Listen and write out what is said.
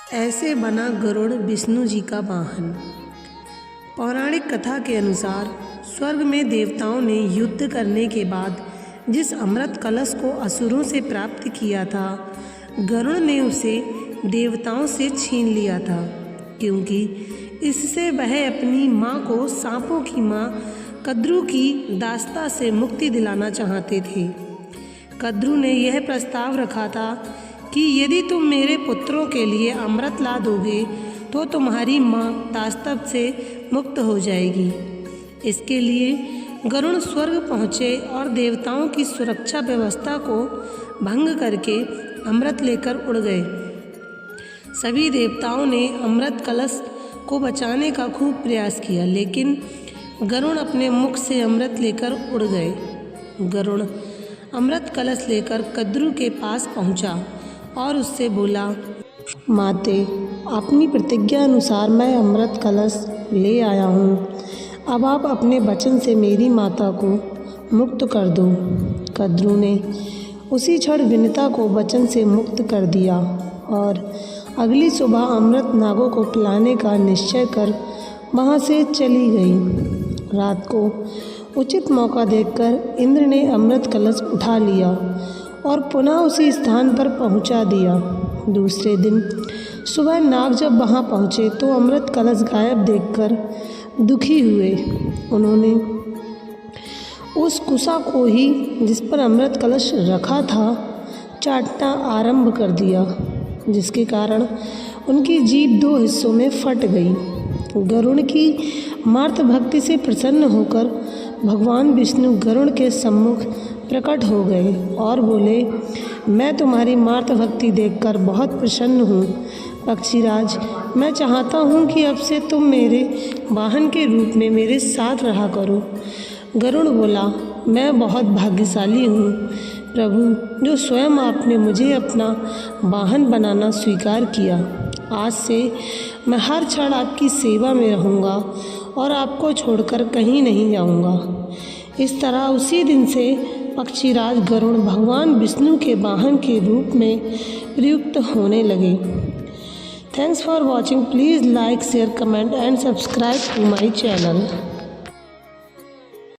ऐसे बना गरुड़ विष्णु जी का वाहन। पौराणिक कथा के अनुसार स्वर्ग में देवताओं ने युद्ध करने के बाद जिस अमृत कलश को असुरों से प्राप्त किया था, गरुड़ ने उसे देवताओं से छीन लिया था, क्योंकि इससे वह अपनी माँ को सांपों की माँ कद्रू की दास्ता से मुक्ति दिलाना चाहते थे। कद्रू ने यह प्रस्ताव रखा था कि यदि तुम मेरे पुत्रों के लिए अमृत ला दोगे तो तुम्हारी माँ दास्तव से मुक्त हो जाएगी। इसके लिए गरुड़ स्वर्ग पहुँचे और देवताओं की सुरक्षा व्यवस्था को भंग करके अमृत लेकर उड़ गए। सभी देवताओं ने अमृत कलश को बचाने का खूब प्रयास किया, लेकिन गरुड़ अपने मुख से अमृत लेकर उड़ गए। गरुड़ अमृत कलश लेकर कद्रू के पास पहुंचा और उससे बोला, माते, अपनी प्रतिज्ञा अनुसार मैं अमृत कलश ले आया हूँ। अब आप अपने वचन से मेरी माता को मुक्त कर दो। कद्रू ने उसी क्षण विनिता को वचन से मुक्त कर दिया और अगली सुबह अमृत नागों को पिलाने का निश्चय कर वहाँ से चली गई। रात को उचित मौका देखकर इंद्र ने अमृत कलश उठा लिया और पुनः उसी स्थान पर पहुंचा दिया। दूसरे दिन सुबह नाग जब वहां पहुंचे तो अमृत कलश गायब देखकर दुखी हुए। उन्होंने उस कुसा को ही जिस पर अमृत कलश रखा था चाटना आरंभ कर दिया, जिसके कारण उनकी जीभ दो हिस्सों में फट गई। गरुड़ की मार्त भक्ति से प्रसन्न होकर भगवान विष्णु गरुड़ के सम्मुख प्रकट हो गए और बोले, मैं तुम्हारी मार्त भक्ति देखकर बहुत प्रसन्न हूँ। पक्षीराज, मैं चाहता हूँ कि अब से तुम मेरे वाहन के रूप में मेरे साथ रहा करो। गरुड़ बोला, मैं बहुत भाग्यशाली हूँ प्रभु, जो स्वयं आपने मुझे अपना वाहन बनाना स्वीकार किया। आज से मैं हर क्षण आपकी सेवा में रहूँगा और आपको छोड़कर कहीं नहीं जाऊँगा। इस तरह उसी दिन से पक्षीराज गरुड़ भगवान विष्णु के वाहन के रूप में प्रयुक्त होने लगे। Thanks for watching. Please like, share, comment and subscribe to my channel.